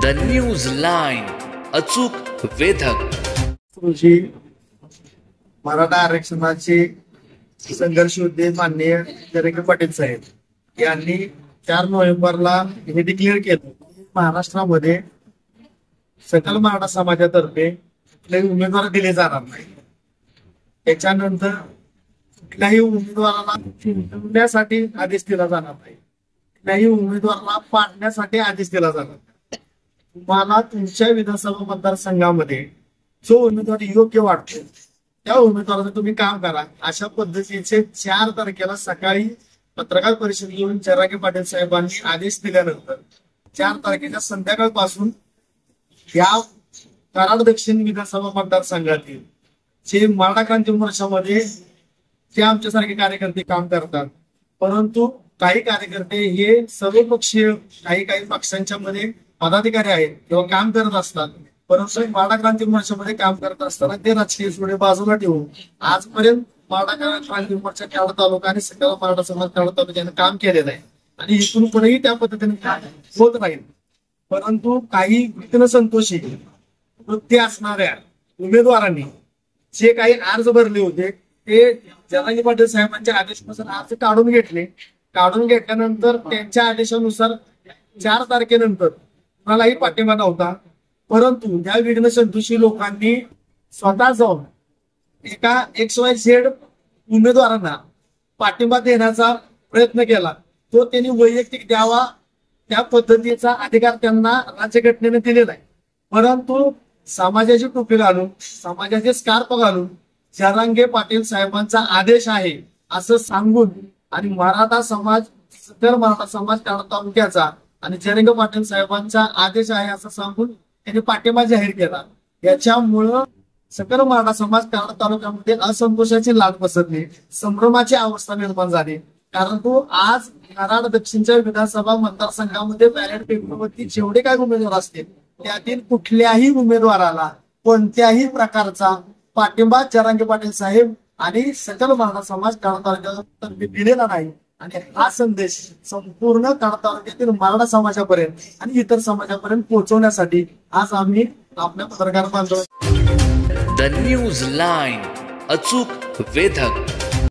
The news line, अचूक वेधक. रोजी मराठा आरक्षणाचे संघर्ष योद्धे माननीय जरांगे पाटील साहेब यांनी 4 नोव्हेंबरला हे डिक्लेअर केलं की महाराष्ट्रामध्ये सकल मराठा समाजातर्फे कुठलेही उमेदवार दिले जाणार नाही. त्याच्यानंतर कुठल्याही उमेदवाराला चिंतवण्यासाठी आदेश दिला जाणार नाही, कुठल्याही उमेदवाराला पाडण्यासाठी आदेश दिला जाणार नाही. तुम्हाला तुमच्या विधानसभा मतदारसंघामध्ये जो उमेदवार योग्य वाटतो त्या उमेदवाराचं तुम्ही काम करा, अशा पद्धतीचे 4 तारखेला सकाळी पत्रकार परिषद घेऊन जरांगे पाटील साहेबांनी आदेश दिल्यानंतर 4 तारखेच्या संध्याकाळपासून या कराड दक्षिण विधानसभा मतदारसंघातील जे मराठा क्रांती मोर्चामध्ये जे आमच्यासारखे कार्यकर्ते काम करतात, परंतु काही कार्यकर्ते हे सर्वपक्षीय काही पक्षांच्या मध्ये पदाधिकारी आहेत किंवा काम करत असतात, परंतु मराठा क्रांती मोर्चामध्ये काम करत असताना ते राजकीय सोडे बाजूला ठेवून आजपर्यंत मराठा क्रांती मोर्चा कराड तालुका आणि सकल मराठा समाज कराड तालुक्याने काम केलेलं आहे आणि इथून पुढेही त्या पद्धतीने होत राहील. परंतु काही विघ्नसंतोषी वृत्ती असणाऱ्या उमेदवारांनी जे काही अर्ज भरले होते ते जरांगे पाटील साहेबांच्या आदेशानुसार अर्ज काढून घेतल्यानंतर त्यांच्या आदेशानुसार 4 तारखेनंतर कोणालाही पाठिंबा नव्हता. परंतु या विघ्नसंतोषी लोकांनी स्वतः जाऊन एका XYZ उमेदवारांना पाठिंबा देण्याचा प्रयत्न केला, तो त्यांनी वैयक्तिक द्यावा त्या पद्धतीचा अधिकार त्यांना राज्यघटनेने दिलेला आहे. परंतु समाजाची टोपी घालून, समाजाचे स्कार्फ घालून जरांगे पाटील साहेबांचा आदेश आहे असं सांगून आणि मराठा समाज, सकल मराठा समाज कराड तालुक्याचा आणि जरांगे पाटील साहेबांचा आदेश आहे असं सांगून त्यांनी पाठिंबा जाहीर केला. याच्यामुळं सकल मराठा समाज कराड तालुक्यामध्ये असंतोषाची लाट पसरली, संभ्रमाची अवस्था निर्माण झाली. कारण तो आज कराड दक्षिणच्या विधानसभा मतदारसंघामध्ये बॅलेट पेपरवरती जेवढे काही उमेदवार असतील त्यातील कुठल्याही उमेदवाराला कोणत्याही प्रकारचा पाठिंबा जरांगे पाटील साहेब आणि सकल मराठा समाज कराड तालुक्यातर्फे दिलेला नाही. आणि हा संदेश संपूर्ण कराड तालुक्यातील मराठा समाजापर्यंत आणि इतर समाजापर्यंत पोहोचवण्यासाठी आज आम्ही आपल्या पत्रकार बांधव द न्यूज लाईन, अचूक वेधक.